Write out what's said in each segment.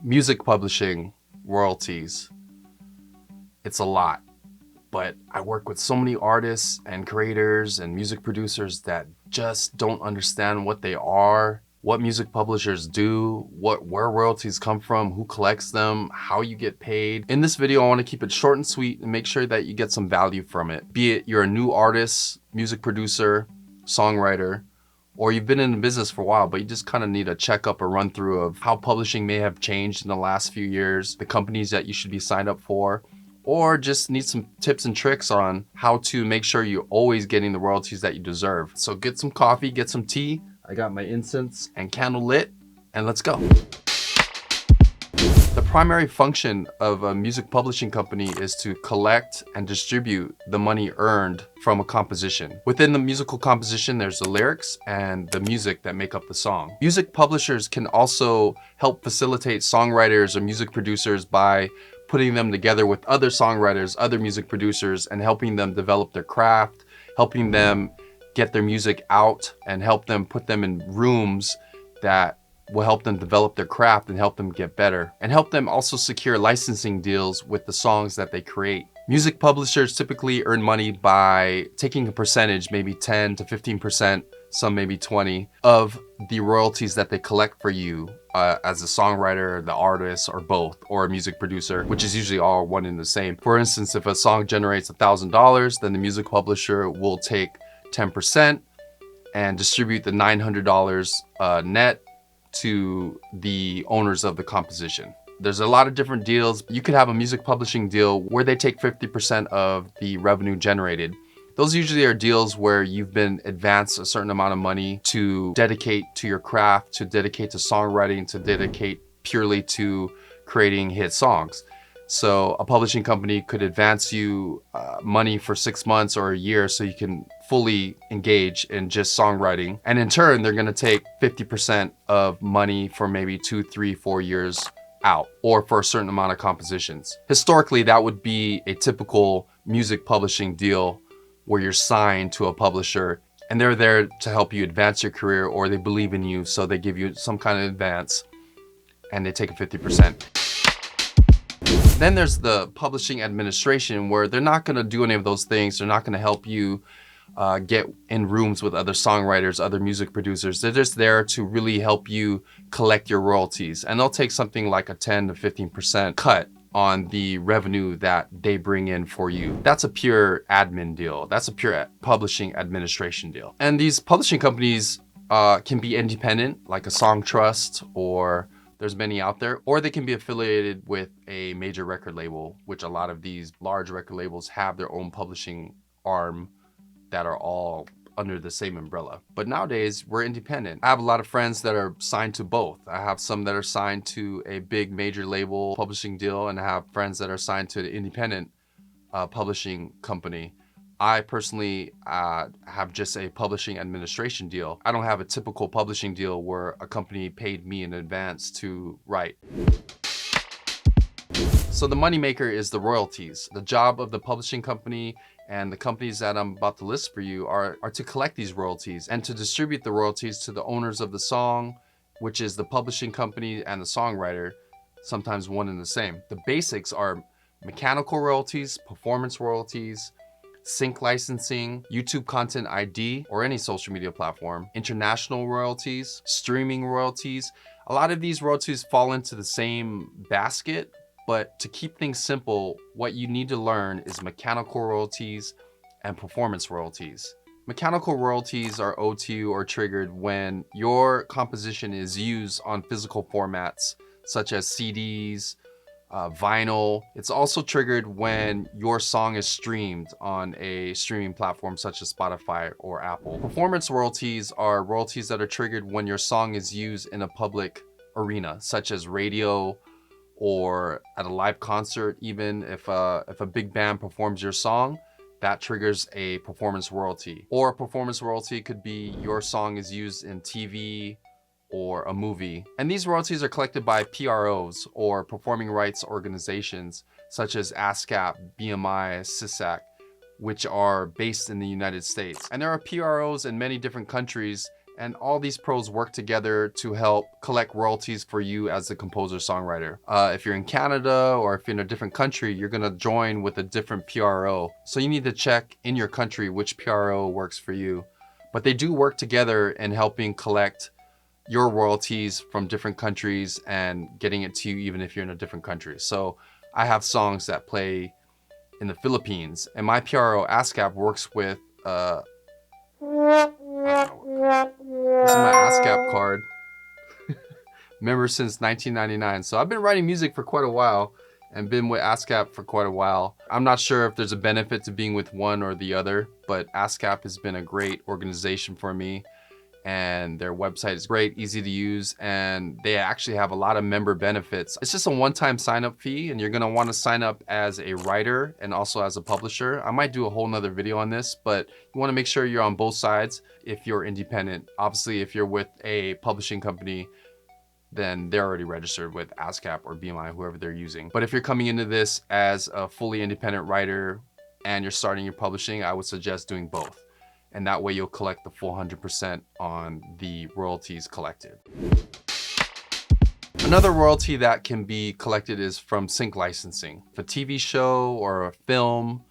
Music publishing, royalties, it's a lot. But I work with so many artists and creators and music producers that just don't understand what they are, what music publishers do, where royalties come from, who collects them, how you get paid. In this video, I want to keep it short and sweet and make sure that you get some value from it. Be it you're a new artist, music producer, songwriter, or you've been in the business for a while, but you just kind of need a checkup or run through of how publishing may have changed in the last few years, the companies that you should be signed up for, or just need some tips and tricks on how to make sure you're always getting the royalties that you deserve. So get some coffee, get some tea. I got my incense and candle lit, and let's go. The primary function of a music publishing company is to collect and distribute the money earned from a composition. Within the musical composition, there's the lyrics and the music that make up the song. Music publishers can also help facilitate songwriters or music producers by putting them together with other songwriters, other music producers, and helping them develop their craft, helping them get their music out, and help them put them in rooms that will help them develop their craft and help them get better, and help them also secure licensing deals with the songs that they create. Music publishers typically earn money by taking a percentage, maybe 10 to 15%, some maybe 20, of the royalties that they collect for you as a songwriter, the artist, or both, or a music producer, which is usually all one and the same. For instance, if a song generates $1,000, then the music publisher will take 10% and distribute the $900 net to the owners of the composition. There's a lot of different deals. You could have a music publishing deal where they take 50% of the revenue generated. Those usually are deals where you've been advanced a certain amount of money to dedicate to your craft, to dedicate to songwriting, to dedicate purely to creating hit songs. So a publishing company could advance you money for 6 months or a year so you can fully engage in just songwriting. And in turn, they're gonna take 50% of money for maybe 2, 3, 4 years out, or for a certain amount of compositions. Historically, that would be a typical music publishing deal where you're signed to a publisher and they're there to help you advance your career, or they believe in you, so they give you some kind of advance and they take a 50%. Then there's the publishing administration, where they're not gonna do any of those things. They're not gonna help you get in rooms with other songwriters, other music producers. They're just there to really help you collect your royalties. And they'll take something like a 10 to 15% cut on the revenue that they bring in for you. That's a pure admin deal. That's a pure publishing administration deal. And these publishing companies can be independent, like a song trust, or there's many out there, or they can be affiliated with a major record label, which a lot of these large record labels have their own publishing arm that are all under the same umbrella. But nowadays, we're independent. I have a lot of friends that are signed to both. I have some that are signed to a big major label publishing deal, and I have friends that are signed to an independent publishing company. I personally have just a publishing administration deal. I don't have a typical publishing deal where a company paid me in advance to write. So the moneymaker is the royalties. The job of the publishing company and the companies that I'm about to list for you are to collect these royalties and to distribute the royalties to the owners of the song, which is the publishing company and the songwriter, sometimes one and the same. The basics are mechanical royalties, performance royalties, sync licensing, YouTube content ID, or any social media platform, international royalties, streaming royalties. A lot of these royalties fall into the same basket, but to keep things simple, what you need to learn is mechanical royalties and performance royalties. Mechanical royalties are owed to you or triggered when your composition is used on physical formats such as CDs, vinyl. It's also triggered when your song is streamed on a streaming platform such as Spotify or Apple. Performance royalties are royalties that are triggered when your song is used in a public arena, such as radio, or at a live concert. Even if a big band performs your song, that triggers a performance royalty. Or a performance royalty could be your song is used in TV or a movie. And these royalties are collected by PROs, or performing rights organizations, such as ASCAP, BMI, SISAC, which are based in the United States. And there are PROs in many different countries, And all these pros work together to help collect royalties for you as the composer-songwriter. If you're in Canada or if you're in a different country, you're gonna join with a different PRO. So you need to check in your country which PRO works for you. But they do work together in helping collect your royalties from different countries and getting it to you even if you're in a different country. So I have songs that play in the Philippines, and my PRO ASCAP works with this is my ASCAP card. Member since 1999. So I've been writing music for quite a while and been with ASCAP for quite a while. I'm not sure if there's a benefit to being with one or the other, but ASCAP has been a great organization for me, and their website is great, easy to use, and they actually have a lot of member benefits. It's just a one-time sign-up fee, and you're gonna wanna sign up as a writer and also as a publisher. I might do a whole nother video on this, but you wanna make sure you're on both sides if you're independent. Obviously, if you're with a publishing company, then they're already registered with ASCAP or BMI, whoever they're using. But if you're coming into this as a fully independent writer and you're starting your publishing, I would suggest doing both. And that way you'll collect the full 100% on the royalties collected. Another royalty that can be collected is from sync licensing. If a TV show or a film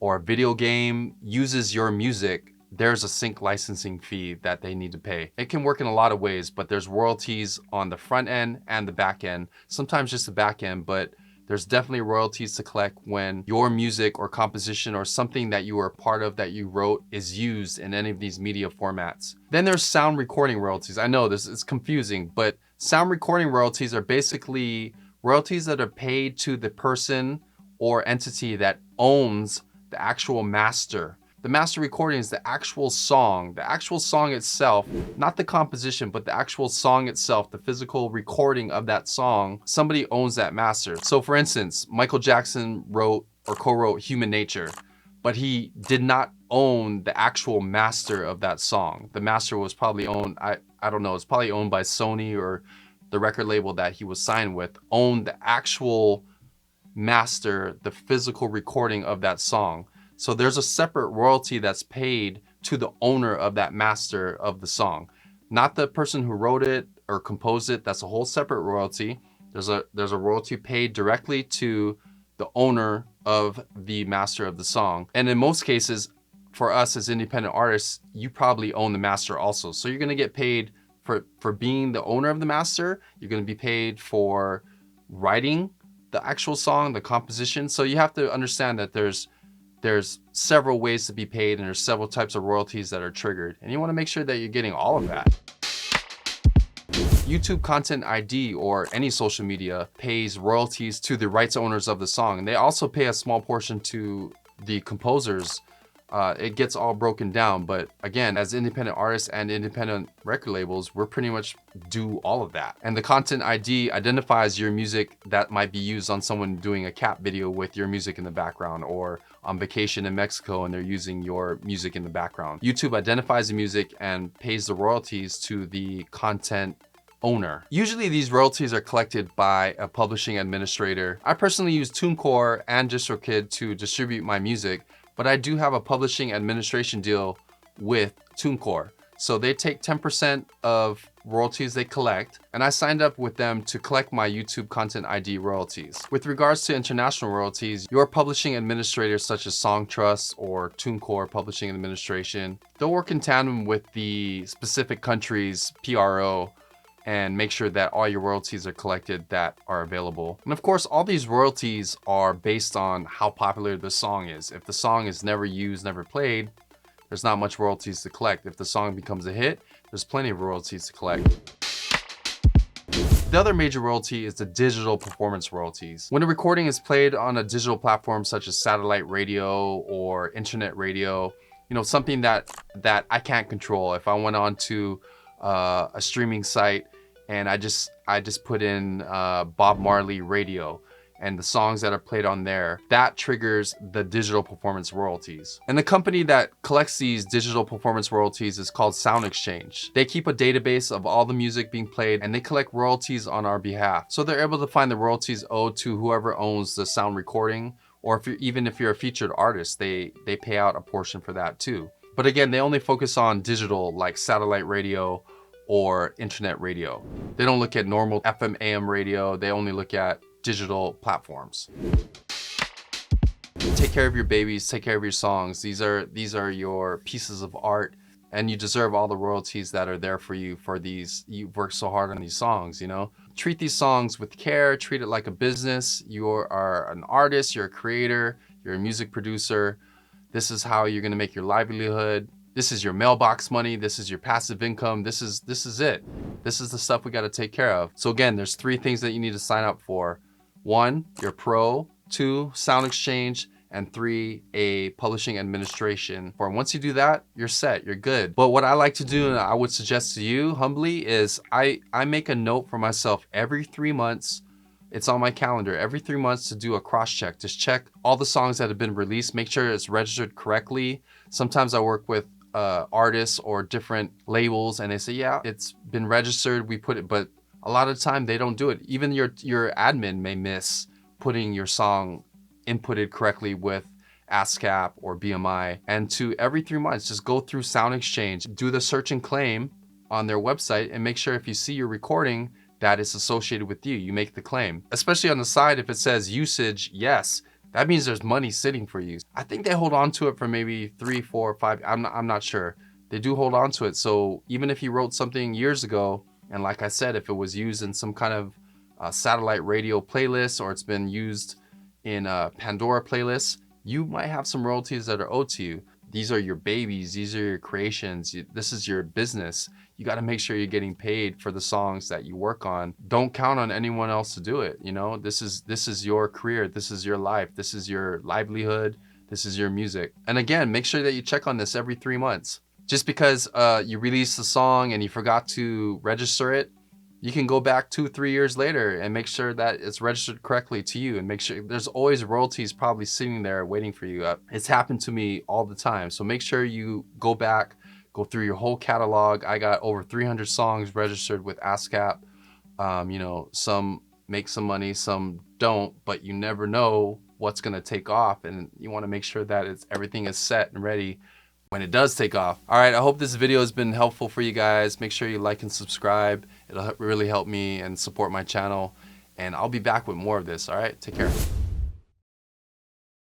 or a video game uses your music, there's a sync licensing fee that they need to pay. It can work in a lot of ways, but there's royalties on the front end and the back end. Sometimes just the back end, but there's definitely royalties to collect when your music or composition or something that you were a part of that you wrote is used in any of these media formats. Then there's sound recording royalties. I know this is confusing, but sound recording royalties are basically royalties that are paid to the person or entity that owns the actual master. The master recording is the actual song itself, not the composition, but the actual song itself, the physical recording of that song. Somebody owns that master. So for instance, Michael Jackson wrote or co-wrote Human Nature, but he did not own the actual master of that song. The master was probably owned, I don't know, it's probably owned by Sony, or the record label that he was signed with owned the actual master, the physical recording of that song. So there's a separate royalty that's paid to the owner of that master of the song, not the person who wrote it or composed it. That's a whole separate royalty. There's a royalty paid directly to the owner of the master of the song. And in most cases, for us as independent artists, you probably own the master also. So you're gonna get paid for being the owner of the master. You're gonna be paid for writing the actual song, the composition. So you have to understand that there's several ways to be paid, and there's several types of royalties that are triggered, and you want to make sure that you're getting all of that. YouTube Content ID or any social media pays royalties to the rights owners of the song, and they also pay a small portion to the composers. It gets all broken down, but again, as independent artists and independent record labels, we're pretty much do all of that. And the Content ID identifies your music that might be used on someone doing a cat video with your music in the background, or on vacation in Mexico and they're using your music in the background. YouTube identifies the music and pays the royalties to the content owner. Usually these royalties are collected by a publishing administrator. I personally use TuneCore and DistroKid to distribute my music, but I do have a publishing administration deal with TuneCore. So they take 10% of royalties they collect, and I signed up with them to collect my YouTube Content ID royalties. With regards to international royalties, your publishing administrators such as Songtrust or TuneCore Publishing Administration, they'll work in tandem with the specific country's PRO and make sure that all your royalties are collected that are available. And of course, all these royalties are based on how popular the song is. If the song is never used, never played, there's not much royalties to collect. If the song becomes a hit, there's plenty of royalties to collect. The other major royalty is the digital performance royalties. When a recording is played on a digital platform such as satellite radio or internet radio, you know, something that I can't control. If I went on to a streaming site and I just put in Bob Marley radio, and the songs that are played on there, that triggers the digital performance royalties. And the company that collects these digital performance royalties is called Sound Exchange. They keep a database of all the music being played, and they collect royalties on our behalf. So they're able to find the royalties owed to whoever owns the sound recording, or even if you're a featured artist, they pay out a portion for that too. But again, they only focus on digital, like satellite radio or internet radio. They don't look at normal FM AM radio. They only look at digital platforms. Take care of your babies, take care of your songs. These are your pieces of art, and you deserve all the royalties that are there for you for these. You've worked so hard on these songs, you know? Treat these songs with care, treat it like a business. You are an artist, you're a creator, you're a music producer. This is how you're gonna make your livelihood. This is your mailbox money, this is your passive income, this is it. This is the stuff we gotta take care of. So again, there's 3 things that you need to sign up for. 1, you're pro. 2, sound exchange. And 3, a publishing administration. For once you do that, you're set, you're good. But what I like to do, and I would suggest to you humbly, is I make a note for myself every 3 months. It's on my calendar every 3 months to do a cross check. Just check all the songs that have been released, make sure it's registered correctly. Sometimes I work with artists or different labels and they say, yeah, it's been registered, we put it, but a lot of the time they don't do it. Even your admin may miss putting your song inputted correctly with ASCAP or BMI. And to every 3 months, just go through Sound Exchange, do the search and claim on their website, and make sure if you see your recording that it's associated with you, you make the claim. Especially on the side, if it says usage, yes, that means there's money sitting for you. I think they hold on to it for maybe 3, 4, 5, I'm not sure. They do hold on to it. So even if you wrote something years ago, and like I said, if it was used in some kind of satellite radio playlist, or it's been used in a Pandora playlist, you might have some royalties that are owed to you. These are your babies, these are your creations, this is your business. You gotta make sure you're getting paid for the songs that you work on. Don't count on anyone else to do it, you know? This is your career, this is your life, this is your livelihood, this is your music. And again, make sure that you check on this every 3 months. Just because you released a song and you forgot to register it, you can go back 2, 3 years later and make sure that it's registered correctly to you, and make sure there's always royalties probably sitting there waiting for you. It's happened to me all the time. So make sure you go back, go through your whole catalog. I got over 300 songs registered with ASCAP. You know, some make some money, some don't, but you never know what's gonna take off, and you wanna make sure that everything is set and ready when it does take off. All right, I hope this video has been helpful for you guys. Make sure you like and subscribe. It'll really help me and support my channel. And I'll be back with more of this, all right? Take care.